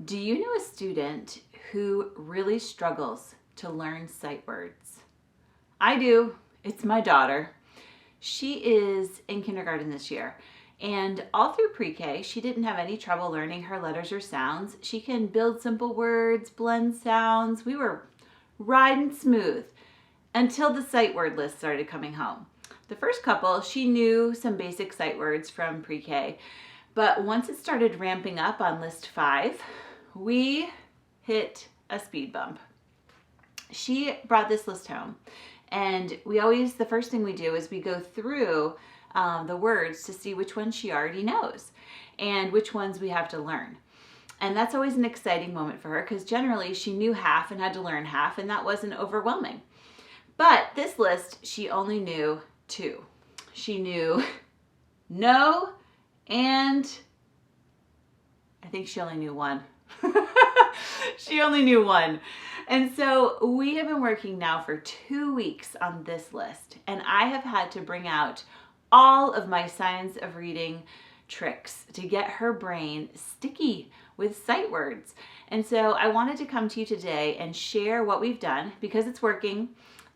Do you know a student who really struggles to learn sight words? I do. It's my daughter. She is in kindergarten this year, and all through pre-K, she didn't have any trouble learning her letters or sounds. She can build simple words, blend sounds. We were riding smooth until the sight word list started coming home. The first couple, she knew some basic sight words from pre-K, but once it started ramping up on list 5, we hit a speed bump. She brought this list home, and the first thing we do is we go through the words to see which ones she already knows and which ones we have to learn. And that's always an exciting moment for her because generally she knew half and had to learn half, and that wasn't overwhelming. But this list, she only knew 2. She knew no, and I think she only knew 1. She only knew 1. And so we have been working now for 2 weeks on this list, and I have had to bring out all of my science of reading tricks to get her brain sticky with sight words. And so I wanted to come to you today and share what we've done because it's working.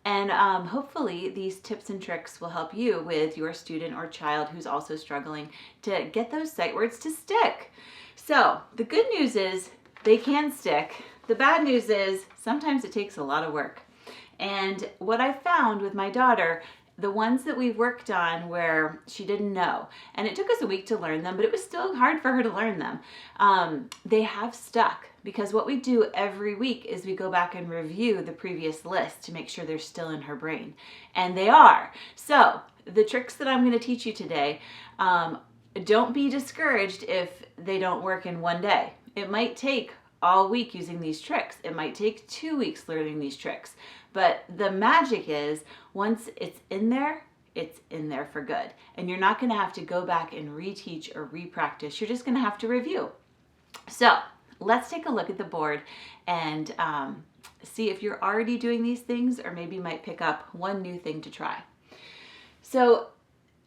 And hopefully these tips and tricks will help you with your student or child who's also struggling to get those sight words to stick. So the good news is they can stick. The bad news is sometimes it takes a lot of work. And what I found with my daughter, the ones that we've worked on where she didn't know, and it took us a week to learn them, but it was still hard for her to learn them, they have stuck. Because what we do every week is we go back and review the previous list to make sure they're still in her brain. And they are. So the tricks that I'm going to teach you today, don't be discouraged if they don't work in one day. It might take all week using these tricks. It might take 2 weeks learning these tricks. But the magic is once it's in there for good. And you're not going to have to go back and reteach or re-practice. You're just going to have to review. So let's take a look at the board and see if you're already doing these things or maybe might pick up one new thing to try. So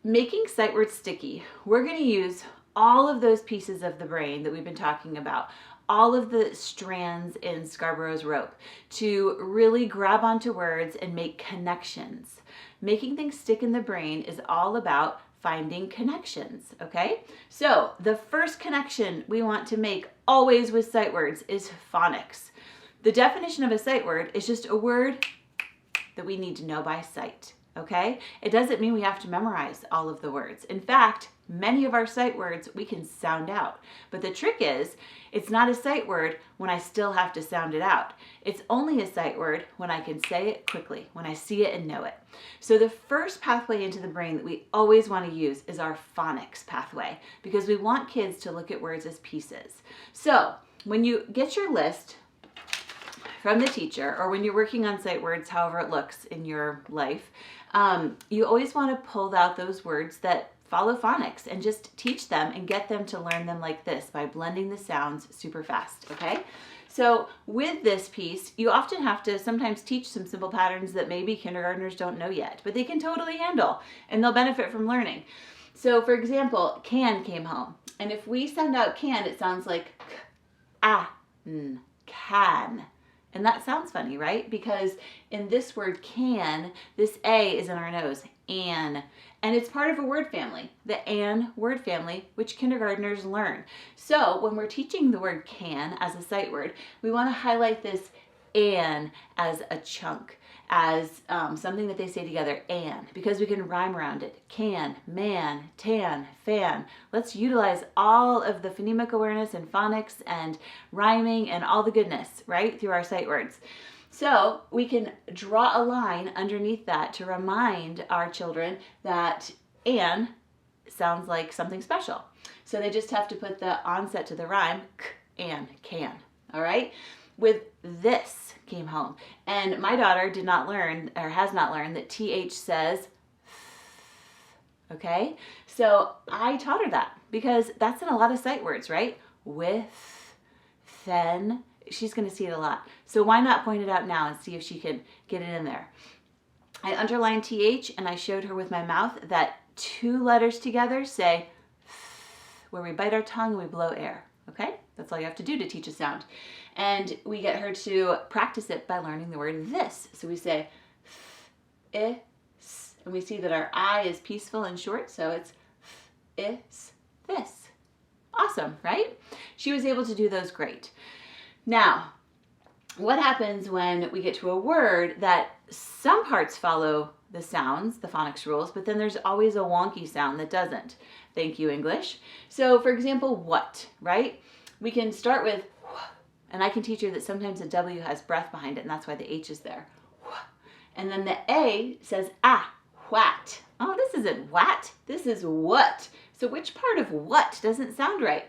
making sight words sticky, we're going to use all of those pieces of the brain that we've been talking about, all of the strands in Scarborough's rope to really grab onto words and make connections. Making things stick in the brain is all about finding connections, okay? So the first connection we want to make always with sight words is phonics. The definition of a sight word is just a word that we need to know by sight, okay? It doesn't mean we have to memorize all of the words. In fact, many of our sight words we can sound out. But the trick is, it's not a sight word when I still have to sound it out. It's only a sight word when I can say it quickly, when I see it and know it. So the first pathway into the brain that we always want to use is our phonics pathway, because we want kids to look at words as pieces. So when you get your list from the teacher, or when you're working on sight words, however it looks in your life, you always want to pull out those words that follow phonics and just teach them and get them to learn them like this by blending the sounds super fast, okay? So with this piece, you often have to sometimes teach some simple patterns that maybe kindergartners don't know yet, but they can totally handle and they'll benefit from learning. So for example, can came home. And if we send out can, it sounds like can. And that sounds funny, right? Because in this word can, this A is in our nose, an. And it's part of a word family, the an word family, which kindergartners learn. So when we're teaching the word can as a sight word, we want to highlight this an as a chunk, as something that they say together, an, because we can rhyme around it. Can, man, tan, fan. Let's utilize all of the phonemic awareness and phonics and rhyming and all the goodness, right, through our sight words. So we can draw a line underneath that to remind our children that an sounds like something special. So they just have to put the onset to the rhyme, and can, all right? With this came home. And my daughter did not learn, or has not learned, that TH says, okay? So I taught her that because that's in a lot of sight words, right? With, then, she's going to see it a lot. So why not point it out now and see if she can get it in there? I underlined TH and I showed her with my mouth that 2 letters together say where we bite our tongue and we blow air. Okay? That's all you have to do to teach a sound. And we get her to practice it by learning the word this. So we say is, and we see that our I is peaceful and short, so it's is this. Awesome, right? She was able to do those great. Now, what happens when we get to a word that some parts follow the sounds, the phonics rules, but then there's always a wonky sound that doesn't? Thank you, English. So for example, what, right? We can start with, and I can teach you that sometimes the W has breath behind it, and that's why the H is there. And then the A says, what? Oh, this isn't what, this is what. So which part of what doesn't sound right?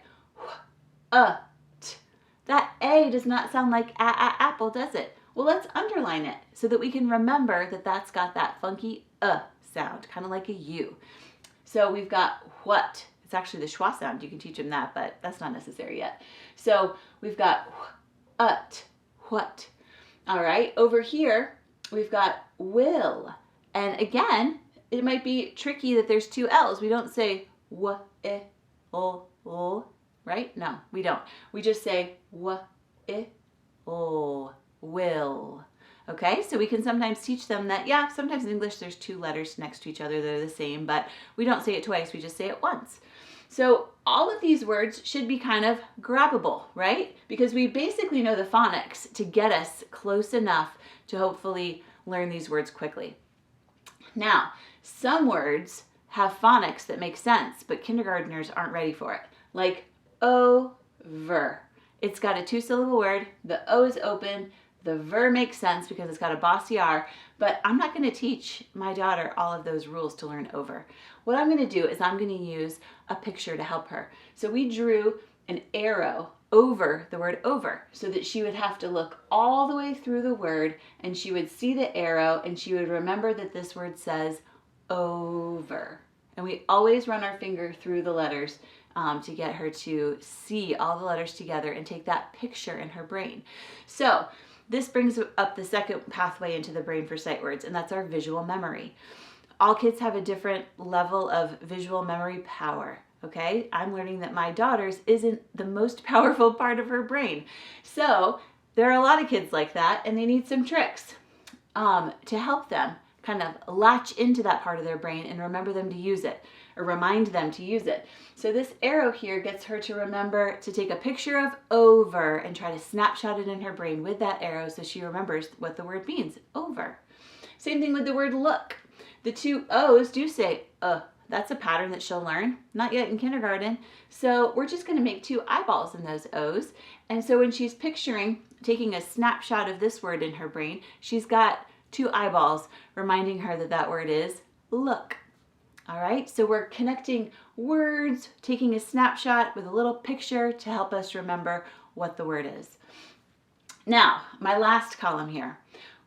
That A does not sound like apple, does it? Well, let's underline it so that we can remember that that's got that funky sound, kind of like a U. So we've got what. It's actually the schwa sound. You can teach them that, but that's not necessary yet. So we've got what. All right, over here, we've got will. And again, it might be tricky that there's two L's. We don't say right? No, we don't. We just say will. Okay, so we can sometimes teach them that, yeah, sometimes in English there's two letters next to each other that are the same, but we don't say it twice, we just say it once. So all of these words should be kind of grabbable, right? Because we basically know the phonics to get us close enough to hopefully learn these words quickly. Now, some words have phonics that make sense, but kindergartners aren't ready for it. Like over. It's got a two-syllable word. The O is open. The ver makes sense because it's got a bossy R, but I'm not going to teach my daughter all of those rules to learn over. What I'm going to do is I'm going to use a picture to help her. So we drew an arrow over the word over so that she would have to look all the way through the word and she would see the arrow and she would remember that this word says over. And we always run our finger through the letters to get her to see all the letters together and take that picture in her brain. So this brings up the second pathway into the brain for sight words, and that's our visual memory. All kids have a different level of visual memory power, okay? I'm learning that my daughter's isn't the most powerful part of her brain. So there are a lot of kids like that, and they need some tricks to help them kind of latch into that part of their brain and remember them to use it, or remind them to use it. So this arrow here gets her to remember to take a picture of over and try to snapshot it in her brain with that arrow so she remembers what the word means, over. Same thing with the word look. The two O's do say That's a pattern that she'll learn, not yet in kindergarten. So we're just gonna make two eyeballs in those O's. And so when she's picturing taking a snapshot of this word in her brain, she's got two eyeballs reminding her that that word is look. All right, so we're connecting words, taking a snapshot with a little picture to help us remember what the word is. Now, my last column here,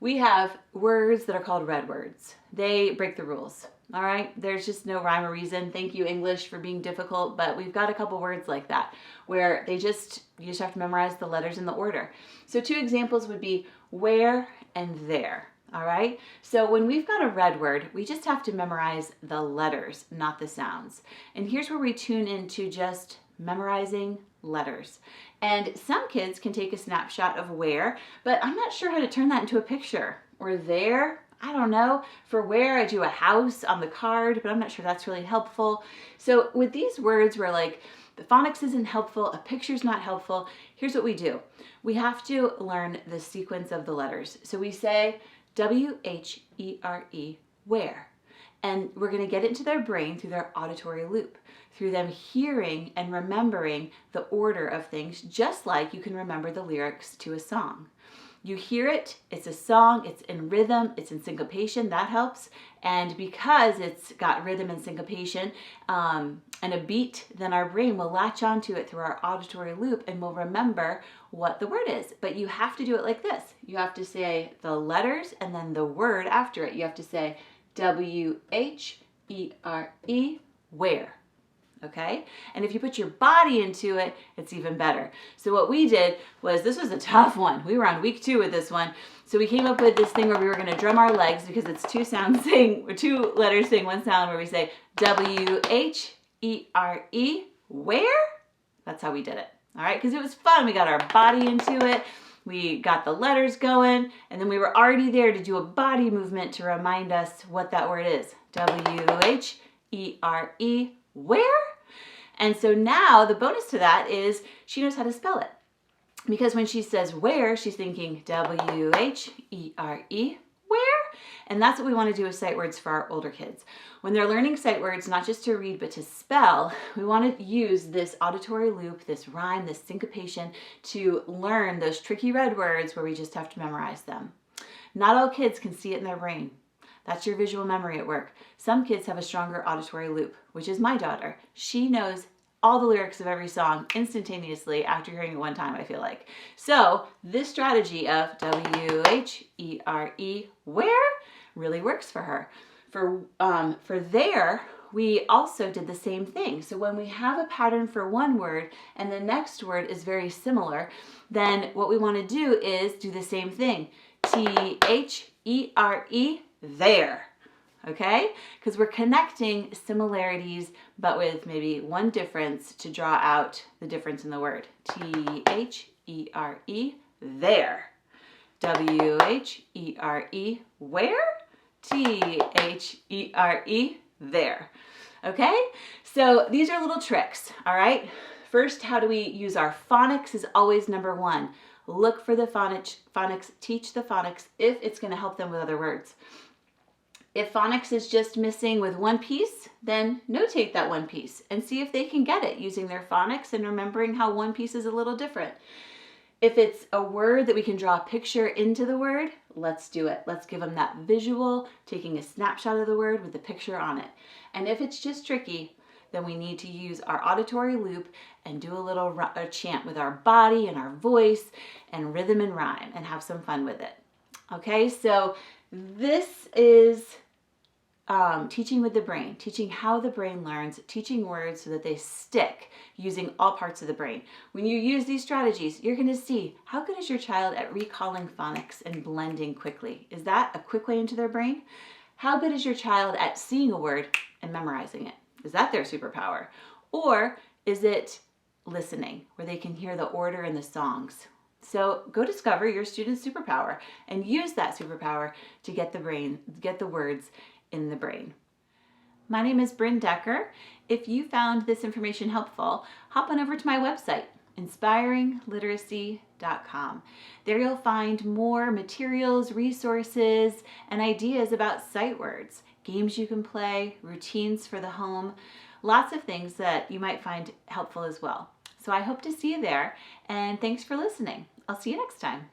we have words that are called red words. They break the rules. All right, there's just no rhyme or reason. Thank you, English, for being difficult, but we've got a couple words like that where you just have to memorize the letters in the order. So two examples would be where and there. All right, so when we've got a red word, we just have to memorize the letters, not the sounds. And here's where we tune into just memorizing letters. And some kids can take a snapshot of where, but I'm not sure how to turn that into a picture. Or there, I don't know. For where, I do a house on the card, but I'm not sure that's really helpful. So with these words where like the phonics isn't helpful, a picture's not helpful, here's what we do. We have to learn the sequence of the letters. So we say W-H-E-R-E, where. And we're going to get it into their brain through their auditory loop, through them hearing and remembering the order of things, just like you can remember the lyrics to a song. You hear it, it's a song, it's in rhythm, it's in syncopation, that helps. And because it's got rhythm and syncopation and a beat, then our brain will latch onto it through our auditory loop and will remember what the word is. But you have to do it like this. You have to say the letters and then the word after it. You have to say W-H-E-R-E, where. Okay? And if you put your body into it, it's even better. So what we did was, this was a tough one. We were on week 2 with this one. So we came up with this thing where we were going to drum our legs because it's two sounds saying, or two letters saying one sound, where we say W-H-E-R-E, where? That's how we did it. all right? Because it was fun. We got our body into it. We got the letters going, and then we were already there to do a body movement to remind us what that word is. W-H-E-R-E, where? And so now the bonus to that is she knows how to spell it. Because when she says where, she's thinking W-H-E-R-E, where? And that's what we want to do with sight words for our older kids. When they're learning sight words, not just to read, but to spell, we want to use this auditory loop, this rhyme, this syncopation to learn those tricky red words where we just have to memorize them. Not all kids can see it in their brain. That's your visual memory at work. Some kids have a stronger auditory loop, which is my daughter. She knows all the lyrics of every song instantaneously after hearing it one time, I feel like. So this strategy of W-H-E-R-E, where, really works for her. For there, we also did the same thing. So when we have a pattern for one word and the next word is very similar, then what we want to do is do the same thing. T-H-E-R-E, there. Okay? Because we're connecting similarities, but with maybe one difference to draw out the difference in the word. T-H-E-R-E, there. W-H-E-R-E, where? T-H-E-R-E, there. Okay? So these are little tricks, all right? First, how do we use our phonics is always number one. Look for the phonics, teach the phonics if it's going to help them with other words. If phonics is just missing with one piece, then notate that one piece and see if they can get it using their phonics and remembering how one piece is a little different. If it's a word that we can draw a picture into the word, let's do it. Let's give them that visual, taking a snapshot of the word with the picture on it. And if it's just tricky, then we need to use our auditory loop and do a chant with our body and our voice and rhythm and rhyme and have some fun with it. Okay, so this is teaching with the brain, teaching how the brain learns, teaching words so that they stick using all parts of the brain. When you use these strategies, you're going to see how good is your child at recalling phonics and blending quickly. Is that a quick way into their brain? How good is your child at seeing a word and memorizing it? Is that their superpower? Or is it listening where they can hear the order in the songs? So go discover your student's superpower and use that superpower to get the words in the brain. My name is Brynn Decker. If you found this information helpful, hop on over to my website, inspiringliteracy.com. There you'll find more materials, resources, and ideas about sight words, games you can play, routines for the home, lots of things that you might find helpful as well. So I hope to see you there, and thanks for listening. I'll see you next time.